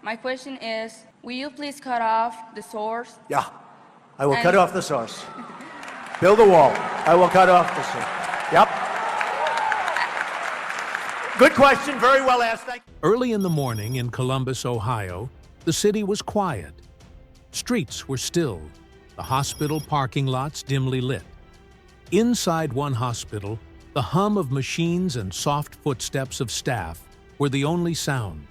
My question is, will you please cut off the source? Yeah, I will cut off the source. Build a wall. I will cut off the source. Yep. Good question, very well asked. Thank you. Early in the morning in Columbus, Ohio, the city was quiet. Streets were still, the hospital parking lots dimly lit. Inside one hospital, the hum of machines and soft footsteps of staff were the only sounds.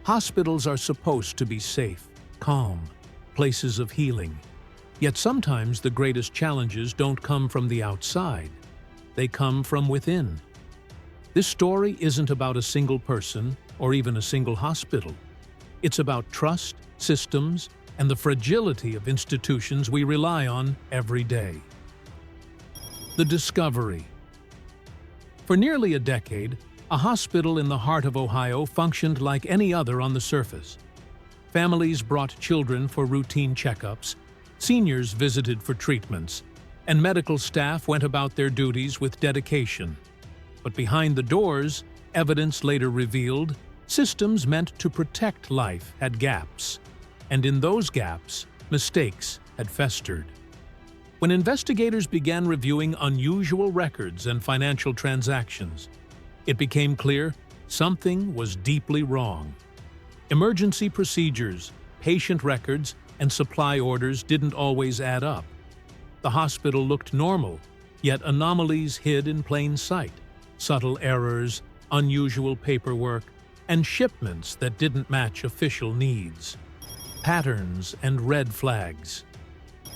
Hospitals are supposed to be safe, calm, places of healing. Yet sometimes the greatest challenges don't come from the outside. They come from within. This story isn't about a single person or even a single hospital. It's about trust, systems, and the fragility of institutions we rely on every day. The discovery. For nearly a decade, a hospital in the heart of Ohio functioned like any other on the surface. Families brought children for routine checkups, seniors visited for treatments, and medical staff went about their duties with dedication. But behind the doors, evidence later revealed, systems meant to protect life had gaps, and in those gaps, mistakes had festered. When investigators began reviewing unusual records and financial transactions, it became clear something was deeply wrong. Emergency procedures, patient records, and supply orders didn't always add up. The hospital looked normal, yet anomalies hid in plain sight. Subtle errors, unusual paperwork, and shipments that didn't match official needs. Patterns and red flags.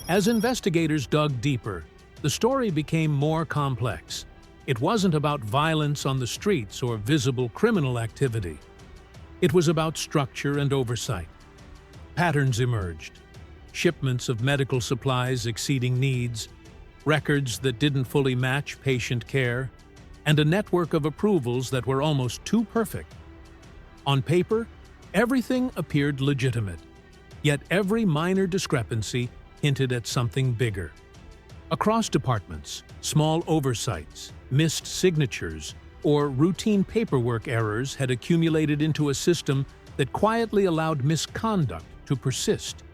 As investigators dug deeper, the story became more complex. It wasn't about violence on the streets or visible criminal activity. It was about structure and oversight. Patterns emerged. Shipments of medical supplies exceeding needs, records that didn't fully match patient care, and a network of approvals that were almost too perfect. On paper, everything appeared legitimate, yet every minor discrepancy hinted at something bigger. Across departments, small oversights, missed signatures, or routine paperwork errors had accumulated into a system that quietly allowed misconduct to persist.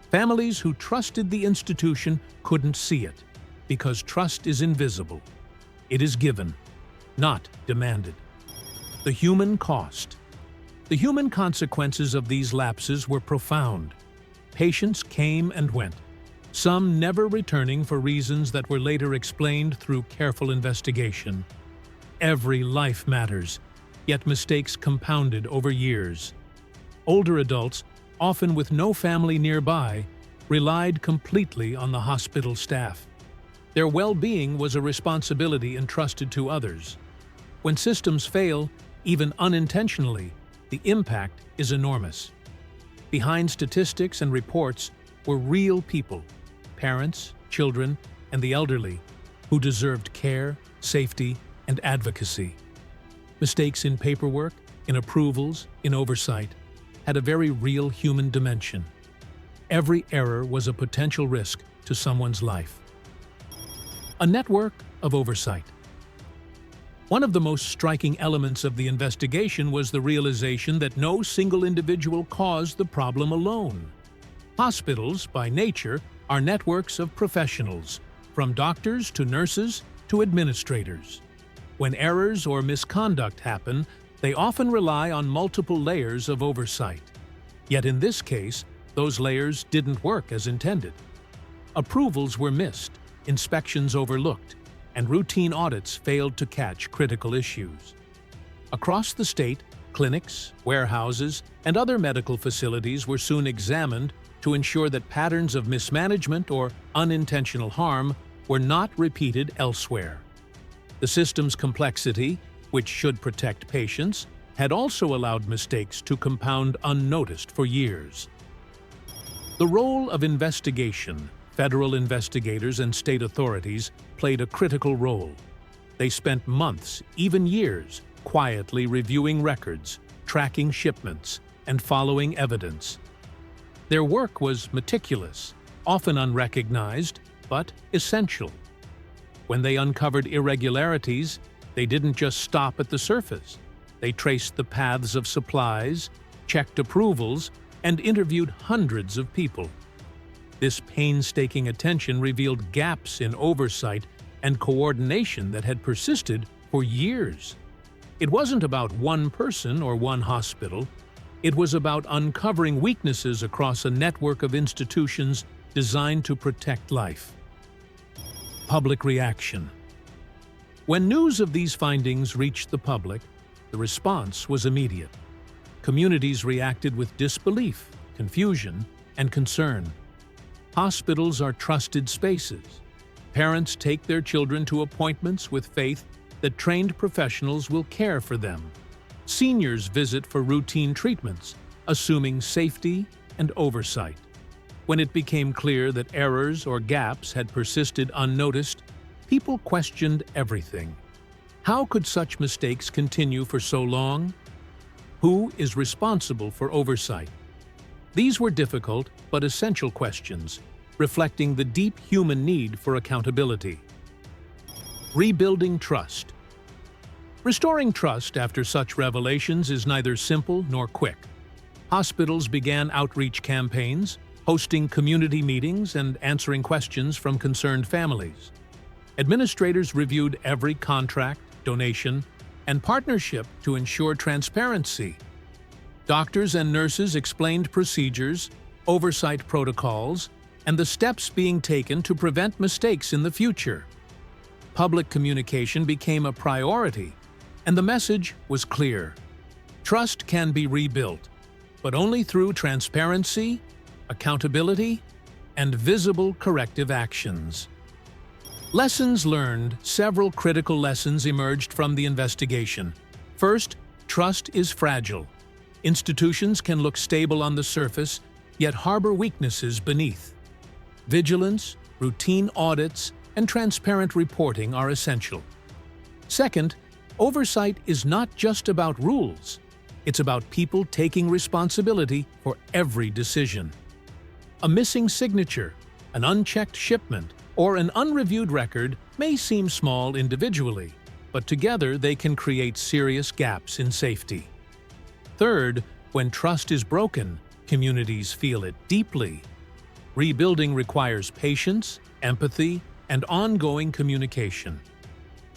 Families who trusted the institution couldn't see it, because trust is invisible. It is given, not demanded. The human cost. The human consequences of these lapses were profound. Patients came and went, some never returning for reasons that were later explained through careful investigation. Every life matters, yet mistakes compounded over years. Older adults, often with no family nearby, relied completely on the hospital staff. Their well-being was a responsibility entrusted to others. When systems fail, even unintentionally, the impact is enormous. Behind statistics and reports were real people, parents, children, and the elderly, who deserved care, safety, and advocacy. Mistakes in paperwork, in approvals, in oversight, had a very real human dimension. Every error was a potential risk to someone's life. A network of oversight. One of the most striking elements of the investigation was the realization that no single individual caused the problem alone. Hospitals, by nature, are networks of professionals, from doctors to nurses to administrators. When errors or misconduct happen, they often rely on multiple layers of oversight. Yet in this case, those layers didn't work as intended. Approvals were missed, inspections overlooked, and routine audits failed to catch critical issues. Across the state, clinics, warehouses, and other medical facilities were soon examined to ensure that patterns of mismanagement or unintentional harm were not repeated elsewhere. The system's complexity, which should protect patients, had also allowed mistakes to compound unnoticed for years. The role of investigation. Federal investigators and state authorities played a critical role. They spent months, even years, quietly reviewing records, tracking shipments, and following evidence. Their work was meticulous, often unrecognized, but essential. When they uncovered irregularities, they didn't just stop at the surface. They traced the paths of supplies, checked approvals, and interviewed hundreds of people. This painstaking attention revealed gaps in oversight and coordination that had persisted for years. It wasn't about one person or one hospital. It was about uncovering weaknesses across a network of institutions designed to protect life. Public reaction. When news of these findings reached the public, the response was immediate. Communities reacted with disbelief, confusion, and concern. Hospitals are trusted spaces. Parents take their children to appointments with faith that trained professionals will care for them. Seniors visit for routine treatments, assuming safety and oversight. When it became clear that errors or gaps had persisted unnoticed, people questioned everything. How could such mistakes continue for so long? Who is responsible for oversight? These were difficult but essential questions, reflecting the deep human need for accountability. Rebuilding trust. Restoring trust after such revelations is neither simple nor quick. Hospitals began outreach campaigns, hosting community meetings and answering questions from concerned families. Administrators reviewed every contract, donation, and partnership to ensure transparency. Doctors and nurses explained procedures, oversight protocols, and the steps being taken to prevent mistakes in the future. Public communication became a priority, and the message was clear. Trust can be rebuilt, but only through transparency, accountability, and visible corrective actions. Lessons learned. Several critical lessons emerged from the investigation. First, trust is fragile. Institutions can look stable on the surface, yet harbor weaknesses beneath. Vigilance, routine audits, and transparent reporting are essential. Second, oversight is not just about rules. It's about people taking responsibility for every decision. A missing signature, an unchecked shipment, or an unreviewed record may seem small individually, but together they can create serious gaps in safety. Third, when trust is broken, communities feel it deeply. Rebuilding requires patience, empathy, and ongoing communication.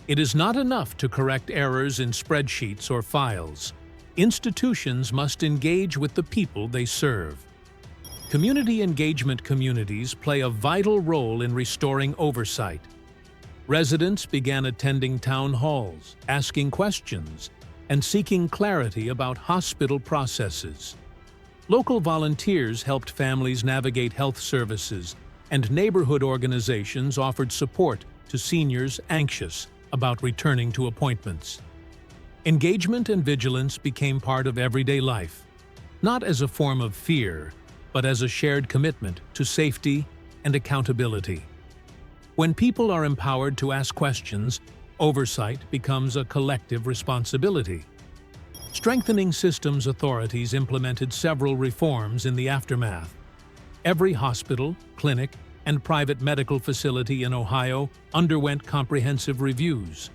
It is not enough to correct errors in spreadsheets or files. Institutions must engage with the people they serve. Community engagement communities play a vital role in restoring oversight. Residents began attending town halls, asking questions, and seeking clarity about hospital processes. Local volunteers helped families navigate health services, and neighborhood organizations offered support to seniors anxious about returning to appointments. Engagement and vigilance became part of everyday life, not as a form of fear, but as a shared commitment to safety and accountability. When people are empowered to ask questions, oversight becomes a collective responsibility. Strengthening systems authorities implemented several reforms in the aftermath. Every hospital, clinic, and private medical facility in Ohio underwent comprehensive reviews.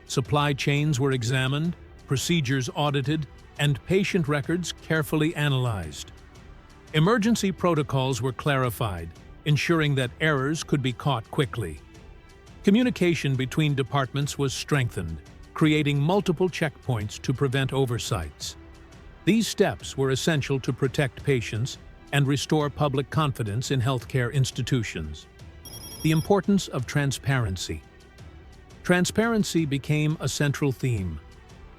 Supply chains were examined, procedures audited, and patient records carefully analyzed. Emergency protocols were clarified, ensuring that errors could be caught quickly. Communication between departments was strengthened, creating multiple checkpoints to prevent oversights. These steps were essential to protect patients and restore public confidence in healthcare institutions. The importance of transparency. Transparency became a central theme.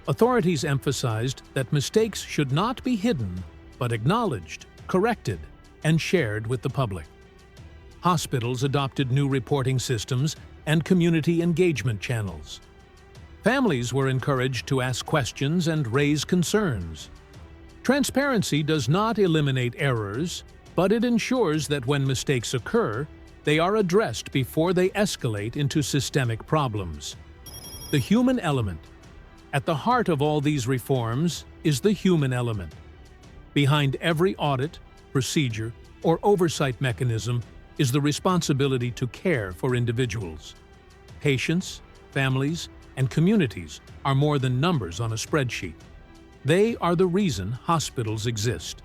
Authorities emphasized that mistakes should not be hidden, but acknowledged, corrected, and shared with the public. Hospitals adopted new reporting systems and community engagement channels. Families were encouraged to ask questions and raise concerns. Transparency does not eliminate errors, but it ensures that when mistakes occur, they are addressed before they escalate into systemic problems. The human element. At the heart of all these reforms is the human element. Behind every audit, procedure, or oversight mechanism is the responsibility to care for individuals. Patients, families, and communities are more than numbers on a spreadsheet. They are the reason hospitals exist.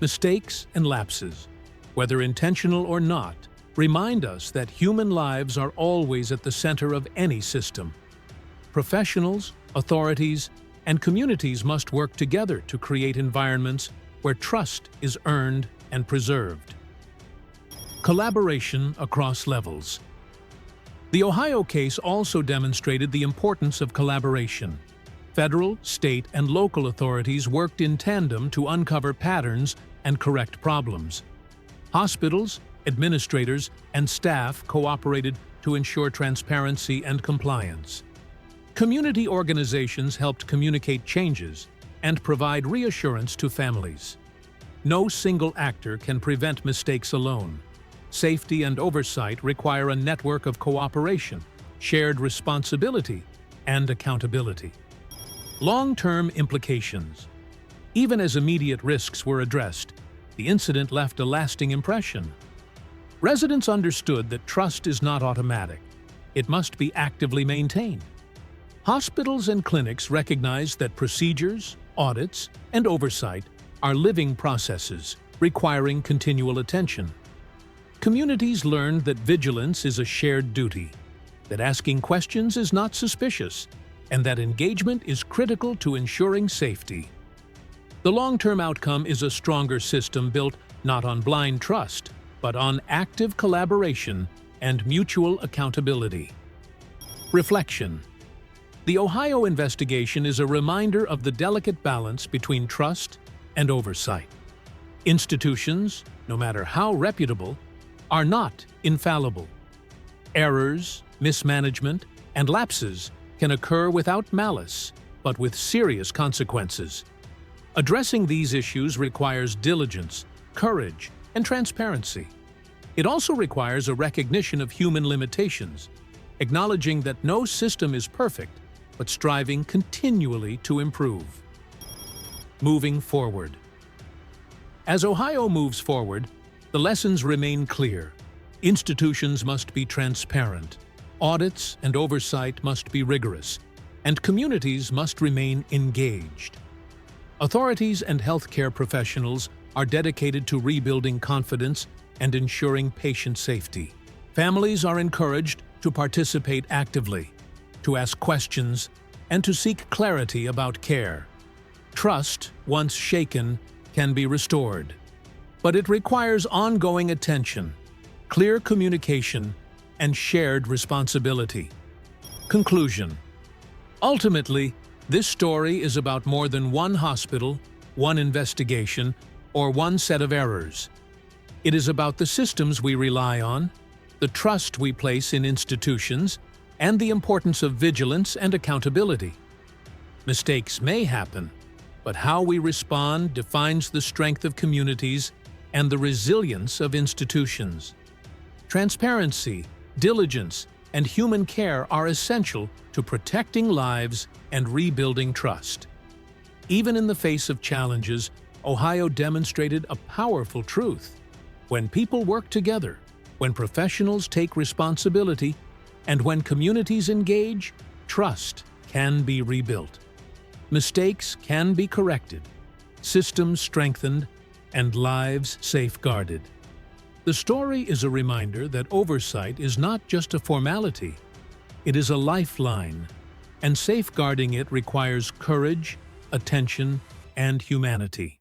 Mistakes and lapses, whether intentional or not, remind us that human lives are always at the center of any system. Professionals, authorities, and communities must work together to create environments where trust is earned and preserved. Collaboration across levels. The Ohio case also demonstrated the importance of collaboration. Federal, state, and local authorities worked in tandem to uncover patterns and correct problems. Hospitals, administrators, and staff cooperated to ensure transparency and compliance. Community organizations helped communicate changes and provide reassurance to families. No single actor can prevent mistakes alone. Safety and oversight require a network of cooperation, shared responsibility, and accountability. Long-term implications. Even as immediate risks were addressed, the incident left a lasting impression. Residents understood that trust is not automatic. It must be actively maintained. Hospitals and clinics recognize that procedures, audits, and oversight are living processes requiring continual attention. Communities learned that vigilance is a shared duty, that asking questions is not suspicious, and that engagement is critical to ensuring safety. The long-term outcome is a stronger system built not on blind trust, but on active collaboration and mutual accountability. Reflection. The Ohio investigation is a reminder of the delicate balance between trust and oversight. Institutions, no matter how reputable, are not infallible. Errors, mismanagement, and lapses can occur without malice, but with serious consequences. Addressing these issues requires diligence, courage, and transparency. It also requires a recognition of human limitations, acknowledging that no system is perfect, but striving continually to improve. Moving forward. As Ohio moves forward, the lessons remain clear. Institutions must be transparent, audits and oversight must be rigorous, and communities must remain engaged. Authorities and healthcare professionals are dedicated to rebuilding confidence and ensuring patient safety. Families are encouraged to participate actively, to ask questions, and to seek clarity about care. Trust, once shaken, can be restored. But it requires ongoing attention, clear communication, and shared responsibility. Conclusion. Ultimately, this story is about more than one hospital, one investigation, or one set of errors. It is about the systems we rely on, the trust we place in institutions, and the importance of vigilance and accountability. Mistakes may happen, but how we respond defines the strength of communities and the resilience of institutions. Transparency, diligence, and human care are essential to protecting lives and rebuilding trust. Even in the face of challenges, Ohio demonstrated a powerful truth. When people work together, when professionals take responsibility, and when communities engage, trust can be rebuilt. Mistakes can be corrected, systems strengthened, and lives safeguarded. The story is a reminder that oversight is not just a formality, it is a lifeline, and safeguarding it requires courage, attention, and humanity.